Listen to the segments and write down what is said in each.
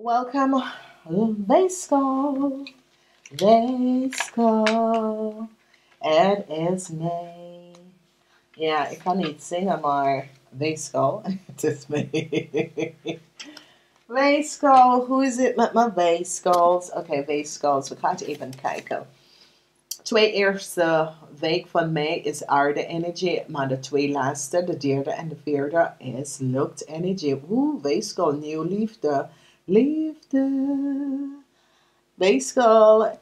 Welcome, WEEGSCHAAL, WEEGSCHAAL. Het is mei. Ja, ik kan niet zingen, maar WEEGSCHAAL, het is mei. WEEGSCHAAL, hoe is het met mijn WEEGSCHAALs? Oké, WEEGSCHAALs, we gaan even kijken. Twee eerste week van mei is aarde-energie, maar de twee laatste, de derde en de vierde, is lucht-energie. WEEGSCHAAL, nieuw liefde. Liefde. WEEGSCHAAL,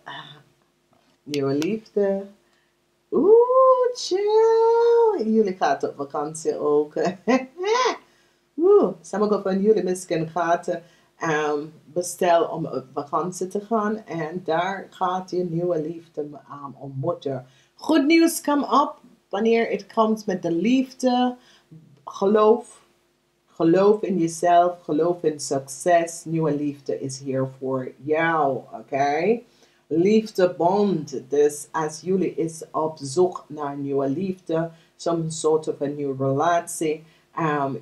nieuwe liefde. Chill. Jullie gaan op vakantie ook. Sommigen van jullie misschien gaat bestellen om op vakantie te gaan. En daar gaat je nieuwe liefde ontmoeten. Goed nieuws komt op wanneer het komt met de liefde. Geloof. Geloof in jezelf. Geloof in succes. Nieuwe liefde is hier voor jou. Oké? Liefdebond. Dus als jullie is op zoek naar nieuwe liefde. Some soort van een nieuwe relatie.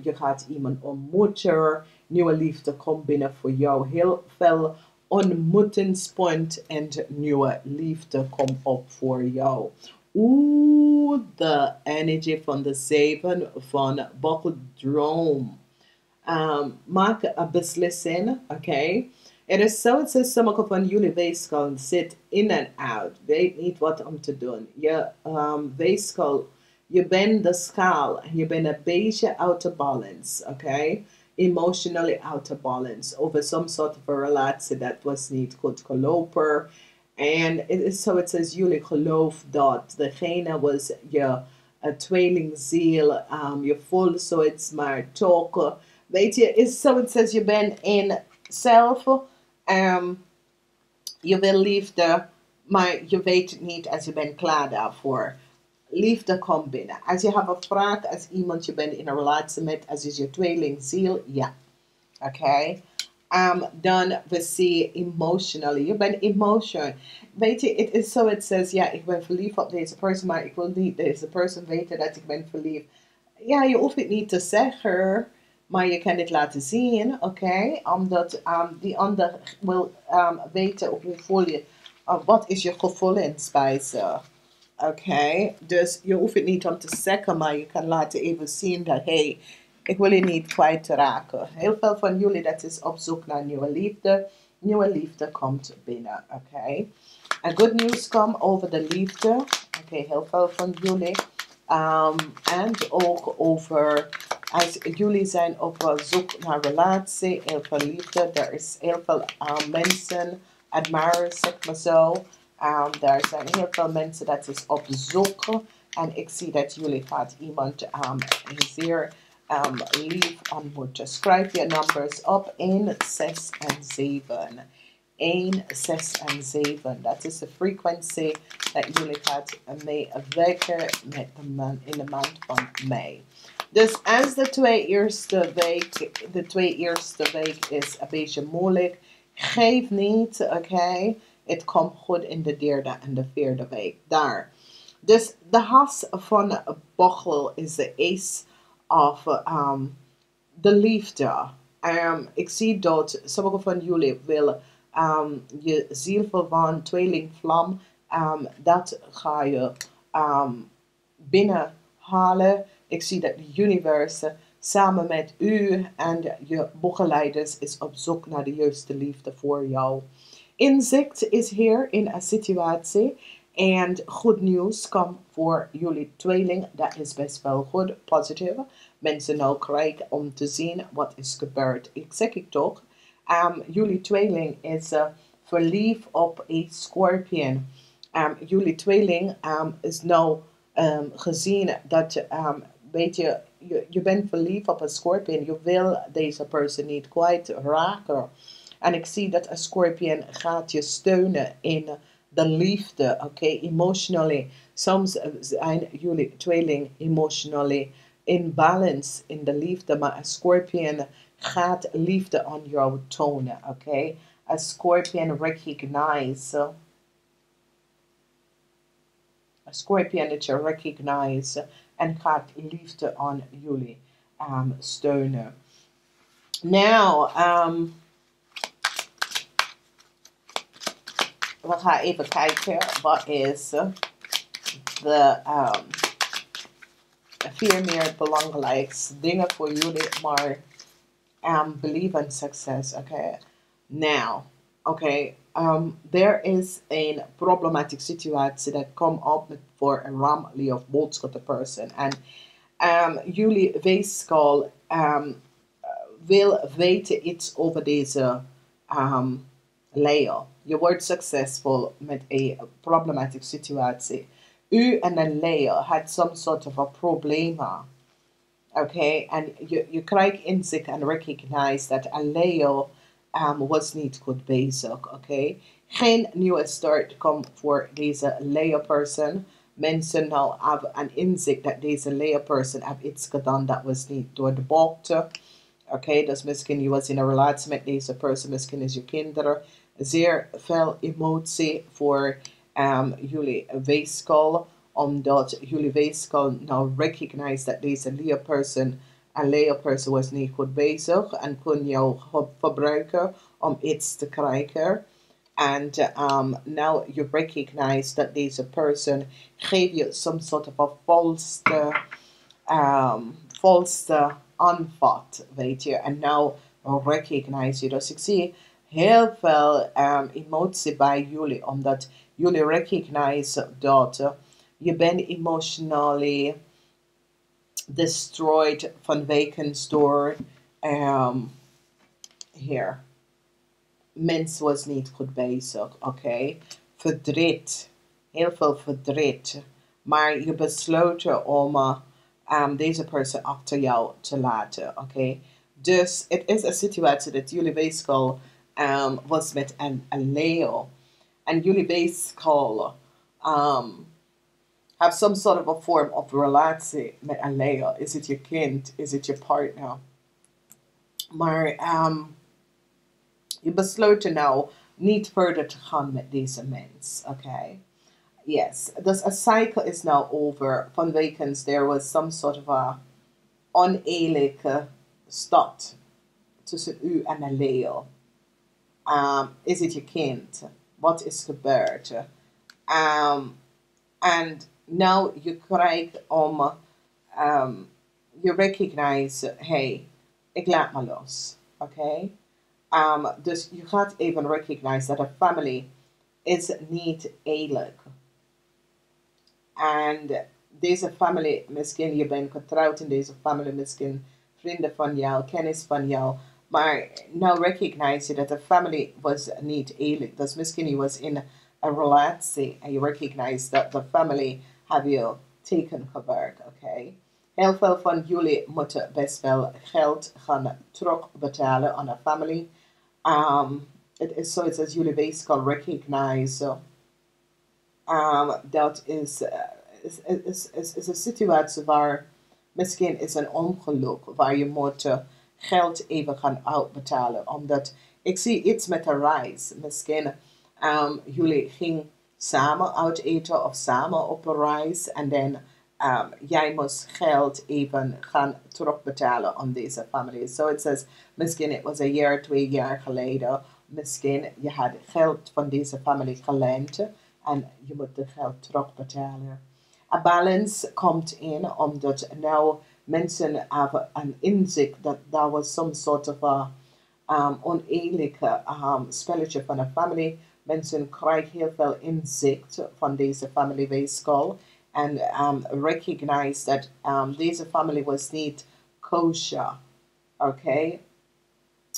Je gaat iemand ontmoeten. Nieuwe liefde komt binnen voor jou. Heel veel ontmoetingspunt en nieuwe liefde komt op voor jou. De energie van de 7 van Bokkeldroom. Maak een beslissing, oké? Het is zo, het is sommige van jullie weegschaal zit in en out. Weet niet wat om te doen. Je weegschaal, je bent de schaal. Je bent een beetje out of balance, oké? Emotionally out of balance. Over some sort of a relatie dat was niet goed gelopen. En het is zo, het is jullie geloof dat degene was je tweelingziel. Je voelt zoiets maar toch. Weet je, is zo, het says je bent in zelf, je wil liefde, maar je weet het niet als je bent klaar daarvoor. Liefde komt binnen. Als je hebt een vraag, als iemand je bent in een relatie met, als is je tweelingziel, ja. Oké. Dan we zien emotionally. Je bent emotion. Weet je, het is zo, het says, ja, ik ben verliefd op deze persoon, maar ik wil niet deze persoon weten dat ik ben verliefd. Ja, je hoeft het niet te zeggen. Maar je kan het laten zien, oké? Omdat die ander wil weten hoe voel je, wat is je gevoelens bij ze. Oké? Dus je hoeft het niet om te zeggen, maar je kan laten even zien dat, hey, ik wil je niet kwijtraken. Heel veel van jullie dat is op zoek naar nieuwe liefde. Nieuwe liefde komt binnen, oké? En goed nieuws komt over de liefde. Oké, heel veel van jullie. En ook over, als jullie zijn op zoek naar relatie, heel veel liefde. Er is heel veel mensen, admirers, zeg maar zo. Er zijn heel veel mensen dat is op zoek. En ik zie dat jullie gaat iemand zeer lief ontmoeten. Schrijf je nummers op 1, 6 en 7. 1, 6 en 7. Dat is de frequentie dat jullie gaat mee werken met in de maand van mei. Dus als de twee eerste week is een beetje moeilijk, geef niet, oké? Het komt goed in de derde en de vierde week. Daar. Dus de has van Bochel is de ace of de liefde. Ik zie dat sommige van jullie willen je ziel van tweelingvlam, dat ga je binnenhalen. Ik zie dat de universe samen met u en je begeleiders is op zoek naar de juiste liefde voor jou. Inzicht is hier in een situatie. En goed nieuws komt voor jullie tweeling. Dat is best wel goed, positief. Mensen nou krijgen om te zien wat is gebeurd. Ik zeg het toch. Jullie tweeling is verliefd op een scorpion. Jullie tweeling is nou gezien dat, weet je, je bent verliefd op een scorpion. Je wil deze persoon niet kwijt raken. En ik zie dat een scorpion gaat je steunen in de liefde, oké, emotionally. Soms zijn jullie tweeling emotionally in balance in de liefde, maar een scorpion gaat liefde aan jou tonen, oké. Een scorpion recognize. Een scorpion dat je recognize en gaat liefde aan jullie steunen. Nou, we gaan even kijken wat is de vier meer belangrijkste dingen voor jullie, maar believe in success. Okay, now, okay, there is a problematic situatie dat komt op voor een ramlie of boodschap person en jullie weegschaal wil weten iets over deze layer. Je wordt succesvol met een problematic situatie. U en een layer had some sort of a probleem. Okay, en je krijgt inzicht en recognize dat een layer was niet goed bezig. Okay, geen nieuwe start komt voor deze layer person. Mensen nou hebben een inzicht dat deze layer person heeft iets gedaan dat was niet door de bochte. Oké, dus misschien je was in een relatie met deze persoon, misschien is je kinderen. Zeer veel emotie voor jullie weegschaal, omdat jullie weegschaal nou recognize dat deze layer person was niet goed bezig en kon jou gebruiken om iets te krijgen. En now you recognize that deze person geeft je some sort of a false aanvat, weet je. En nou recognize je. Dus ik zie heel veel emotie bij jullie, omdat jullie recognize dat je bent emotionally destroyed vanwege door hier. Mens was niet goed bezig, oké. Verdriet, heel veel verdriet. Maar je besloten om deze persoon achter jou te laten, oké. Dus het is een situatie dat jullie weegschaal was met een Leo. En jullie weegschaal have some sort of a form of relatie met een Leo. Is het je kind? Is het je partner? Maar je besloten nou niet verder te gaan met deze mens, okay? Yes, dus a cycle is now over vanwege there was some sort of a oneerlijke start tussen u en een Leo. Is het je kind? Wat is gebeurd? And now you krijgt om je recognize, hey, ik laat me los, okay? Dus je gaat even recognize dat een family is niet eerlijk. En deze family, misschien je bent getrouwd in deze family, misschien vrienden van jou, kennis van jou. Maar nou recognize je dat de family was niet eerlijk. Dus misschien je was in een relatie en je recognize dat de family have you taken gebruik, okay? Heel veel van jullie moeten best wel geld gaan terugbetalen aan de family. Het is zoiets als jullie weegschaal recognize. Dat is een situatie waar misschien is een ongeluk waar je moet geld even gaan uitbetalen. Omdat ik zie iets met een reis. Misschien jullie gingen samen uit eten of samen op een reis en dan jij moest geld even gaan terugbetalen aan deze familie. So it says, misschien het was een jaar, 2 jaar geleden. Misschien je had geld van deze familie geleend en je moet het geld terugbetalen. A balance komt in omdat nou mensen hebben een inzicht dat daar was some sort of a oneerlijke spelletje van een familie. Mensen krijgen heel veel inzicht van deze family weegschaal en recognize dat deze family was niet kosher. Okay?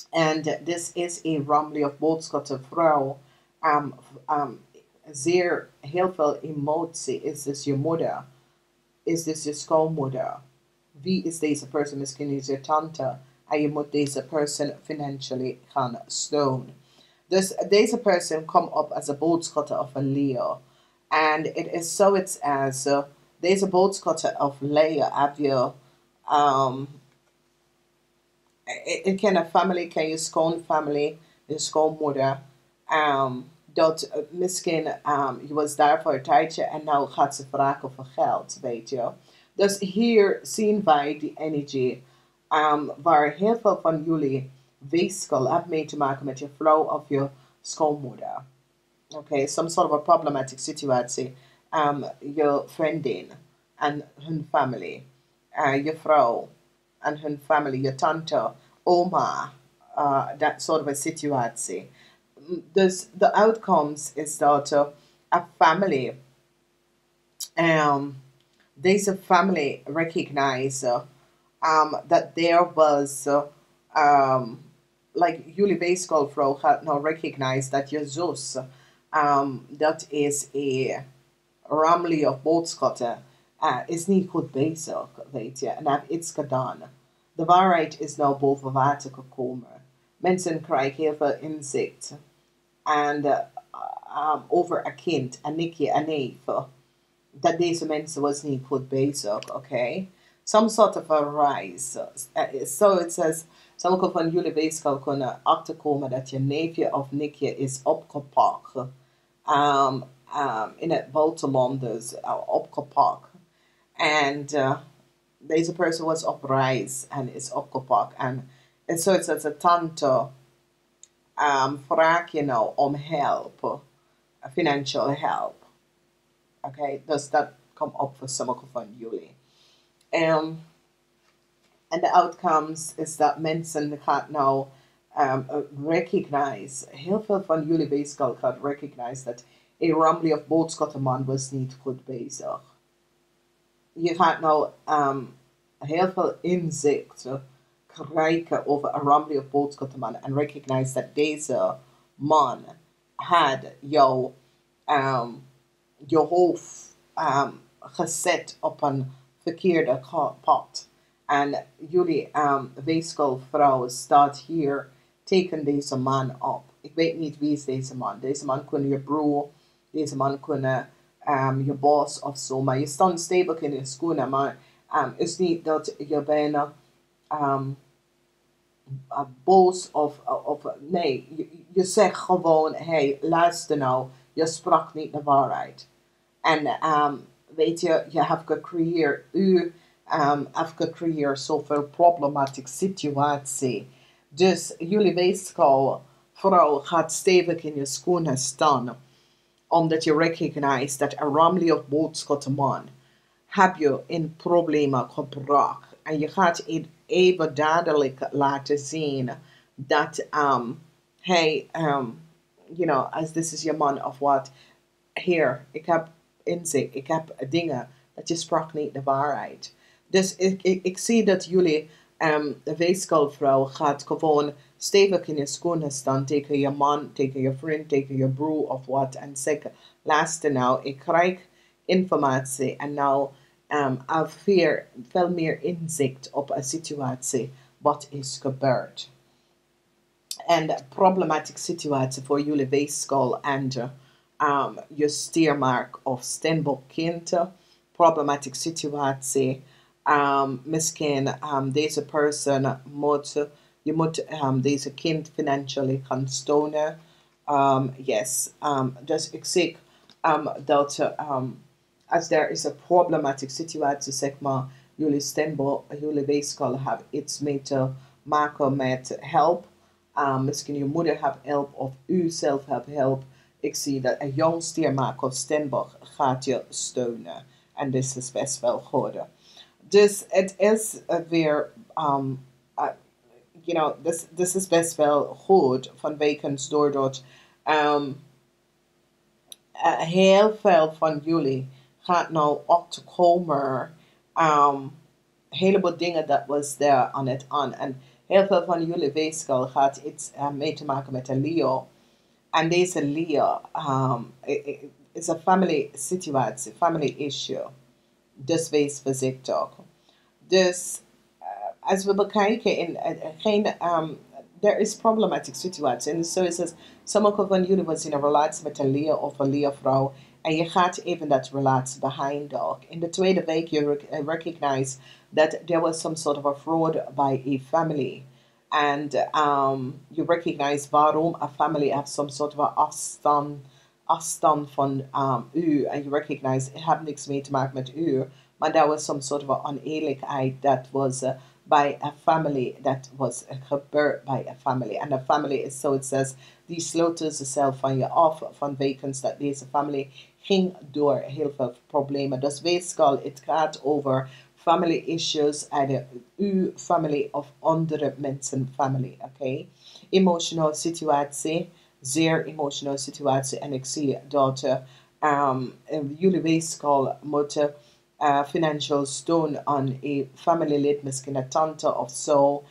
En this is a ramli of boodschap vrouw. Zeer heel veel emotie. Is this je moeder? Is this je schoonmoeder? Wie is deze persoon? Misschien is je tante. En je moet deze persoon financially gaan steunen. Dus deze persoon komt op als een boodschatter of een Leo. En het is zoiets als deze boodschatter of Leo heb je het kan een family, kan je schoonfamilie, je schoonmoeder. Dat misschien je was daar voor een tijdje en nou gaat ze vragen voor geld, weet je. Dus hier zien wij die energie waar heel veel van jullie weegschaal hebben mee te maken met je vrouw of je schoonmoeder. Okay, some sort of a problematic situatie. Je vriendin en hun familie. Je vrouw en hun familie, je tante, oma, that sort of a situatie. Dus the outcomes is dat a family, um, deze family recognize that there was, like jullie weeskaalvrouw gaat nou recognize dat je zus, dat is een ramlie of boodschatten, is niet goed bezig, weet je, en heeft iets gedaan. De waarheid is nou boven water gekomen. Mensen krijgen heel veel inzicht en over een kind, een nichtje, een neef, dat deze mensen was niet goed bezig, oké? Some sort of a rise. So it says, sommige van jullie weeskal kunnen achterkomen dat je neefje of nichtje is opgepakt. In het buitenland dus opgepakt. En deze persoon was op reis en is opgepakt. En so it says, a tante vraag je nou om hulp, financial help. Okay, dus dat komt op voor sommige van jullie. And the outcomes is dat mensen gaat nou recognize, heel veel van jullie weeskal gaat recognize dat een ramlie of boodschappenman was niet goed bezig. Je gaat nou heel veel inzicht krijgen over een ramlie of boodschappenman en recognize dat deze man had jou je hoofd gezet op een verkeerde pad. En jullie weeskaalvrouw staat hier, teken deze man op. Ik weet niet wie is deze man. Deze man kon je broer, deze man kon je boss of zo. Maar je stond stevig in je schoenen. Maar is niet dat je bijna boos of nee. Je zegt gewoon, hey, luister nou. Je sprak niet de waarheid. En weet je, je hebt gecreëerd, u heeft gecreëerd zoveel problematische situatie. Dus jullie weeskaalvrouw gaat stevig in je schoenen staan, omdat je recognize dat een ramlie of boodschappenman heb je in problemen gebracht. En je gaat het even duidelijk laten zien dat hij, you know, as this is your man of what, hier, ik heb inzicht, ik heb dingen, dat je sprak niet de waarheid. Dus ik zie dat jullie, de weeskaalvrouw gaat gewoon stevig in je schoenen staan tegen je man, tegen je vriend, tegen je broer of wat. En zeggen, luister nou, ik krijg informatie en nou veel meer inzicht op een situatie wat is gebeurd. En de problematische situatie voor jullie weeskaal en je stiermark of steenbokkind, problematische situatie. Misschien deze persoon je moet deze kind financieel gaan steunen. Yes, dus ik zie dat als er is een problematische situatie, zeg maar, jullie weeskal hebben iets mee te maken met hulp. Misschien je moeder heeft hulp of u zelf hebt hulp. Ik zie dat een jong stiermark of steenbok gaat je steunen. En dit is best wel goed. Dus het is weer, you know, this is best wel goed vanwege doordat heel veel van jullie gaat nou op te komen. Heleboel dingen dat was daar aan het aan. En heel veel van jullie weeskal gaat iets mee te maken met een Leo. En deze Leo is een family situatie, family issue. Dus wees voorzichtig. Dus als we bekijken in er is problematische situatie. En zo is het, sommige van jullie was in een relatie met een Leo of een Leo-vrouw. En je gaat even dat relatie behinden. In de tweede week je recognize that there was some sort of a fraud by a family. And you recognize waarom a family heeft some sort of a afstand van u. En you recognize het heeft niks mee te maken met u. Maar there was some sort of a oneerlijkheid that was by a family that was gebeurd by a family. En de family is, so it says, die sloten zichzelf van je af, van wekens dat deze familie ging door heel veel problemen. Dus weegschaal, het gaat over family issues uit uw familie of andere mensen familie, oké? Emotional situatie, zeer emotional situatie. En ik zie dat jullie weegschaal moeten financial steun aan een familielid, misschien een tante of zo.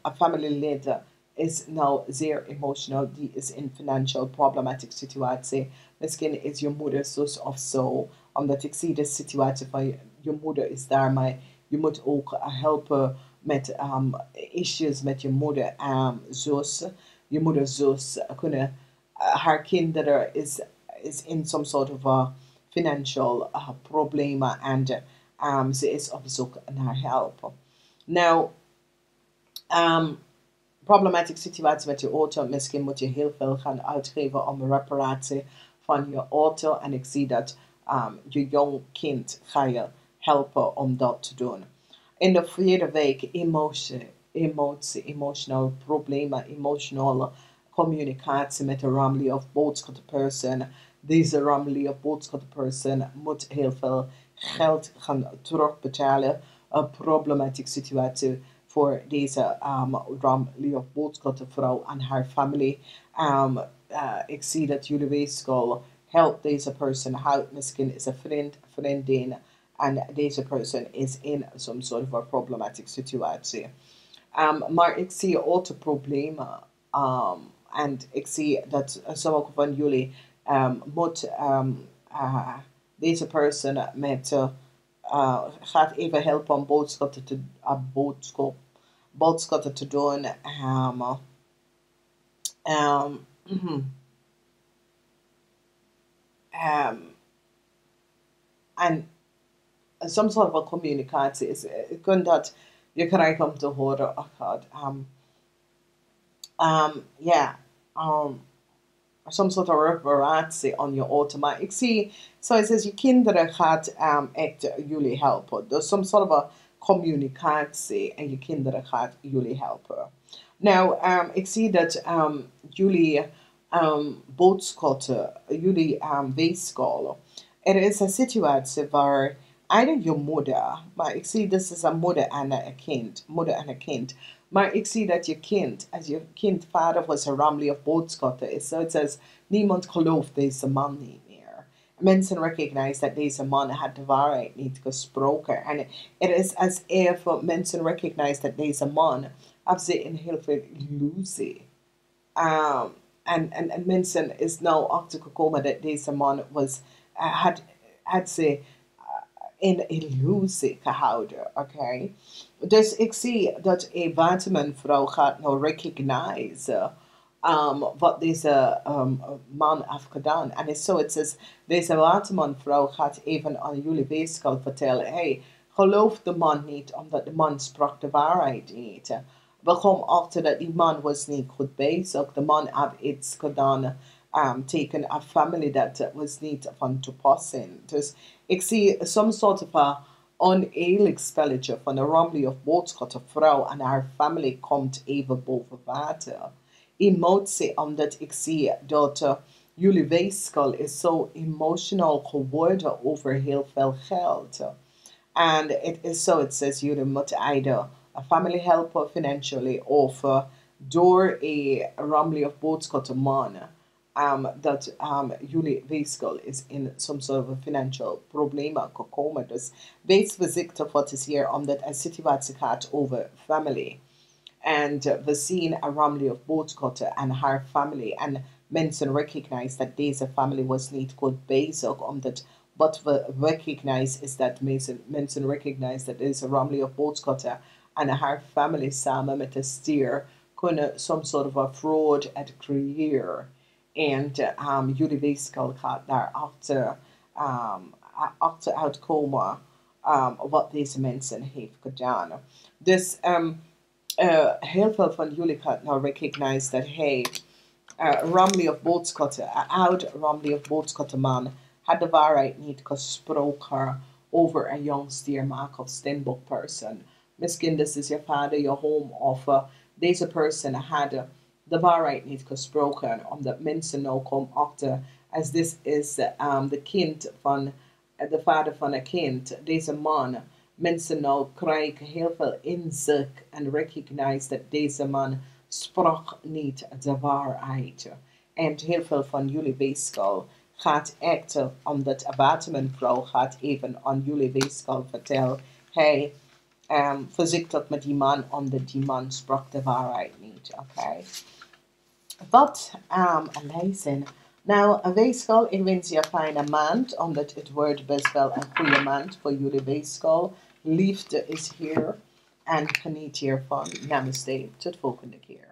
Een familielid is nou zeer emotional, die is in financial problematic situatie. Misschien is je moeder zus of zo, omdat ik zie de situatie van je moeder is daar, maar je moet ook helpen met issues met je moeder, zus. Je moeder zus kunnen, haar kinderen is in some sort of a financial problemen en ze is op zoek naar help. Nou, problematic situatie met je auto. Misschien moet je heel veel gaan uitgeven om een reparatie van je auto. En ik zie dat je jong kind ga je helpen om dat te doen. In de vierde week emotional problemen, emotionele communicatie met de Ramley of boodschappenperson. Deze Ramley of boodschappenperson moet heel veel geld gaan terugbetalen. Een problematieke situatie voor deze Ramley of boodschappenvrouw en haar familie. Ik zie dat jullie weegschaal helpt deze persoon uit. Misschien is een vriend, vriendin. En deze persoon is in some sort of a problematic situatie. Maar ik zie ook problemen. En ik zie dat sommige van jullie moet deze persoon met gaat even helpen om boodschappen te doen. En some sort of a communicatie is, je kunt dat, je krijgt om te horen, oh god, some sort of reparatie on je auto. Maar ik zie, zoals je kinderen gaat echt jullie helpen. Dus some sort of a communicatie en je kinderen gaat jullie helpen. Nou, ik zie dat jullie boodschappen, jullie weegschaal. Er is een situatie waar eigenlijk je moeder, maar ik zie dat is een moeder en een kind. Maar ik zie dat je kind, als je kind vader was een Ramley of boodschappen is, so it says, niemand gelooft deze man niet meer. Mensen recognize dat deze man had de waarheid niet gesproken. En het is als if mensen recognize dat deze man heeft in heel veel illusie. En mensen is nou achtergekomen dat deze man was, had ze in illusie gehouden, oké? Dus ik zie dat een watermanvrouw gaat nou recognize wat deze man heeft gedaan. En zo het is, deze watermanvrouw gaat even aan jullie weegschaal vertellen, hey, geloof de man niet, omdat de man sprak de waarheid niet. We komen achter dat die man was niet goed bezig. De man heeft iets gedaan tegen een familie dat was niet van toepassing. Dus ik zie some sort of a oneerlijk spelletje van een Ramley of boodschappenvrouw en haar familie komt even boven water. Emotie, omdat ik zie dat jullie weegschaal is zo emotional geworden over heel veel geld. En het is zo, het says jullie moeten either a family helpen financially of door een Ramley of boodschappenman dat jullie weegschaal is in some sort of financial problemen gekomen. Dus wees voorzichtig wat is hier, omdat een situatie gaat over family. En we zien een Ramley of boodschappen en haar family. En mensen recognize dat deze family was niet goed bezig, omdat wat we recognize is dat mensen recognize dat deze Ramley of boodschappen en haar family samen met de stier kunnen some sort of a fraud creëren. En jullie weegschaal gaat daar achter uitkomen wat deze mensen heeft gedaan. Dus heel veel van jullie gaat nou recognize dat hey, Ramley of boodschappen, een oud Ramley of boodschappenman had de waarheid niet gesproken over een jong stiermaker of steenbok person. Misschien this is your vader, je home, of deze person had de waarheid niet gesproken, omdat mensen nou komen achter, als dit is de kind van de vader van een kind, deze man, mensen nou krijgen heel veel inzicht en recognize dat deze man sprak niet de waarheid. En heel veel van jullie weegschaal gaat echt, omdat een watermanvrouw gaat even aan jullie weegschaal vertellen, hey, voorzichtig met die man, omdat die man sprak de waarheid niet. Oké. Wat een lezing. Nou, een weegschaal, ik wens je een fijne maand, omdat het wordt best wel een goede maand voor jullie weegschaal. Liefde is hier en geniet hiervan. Namaste, tot volgende keer.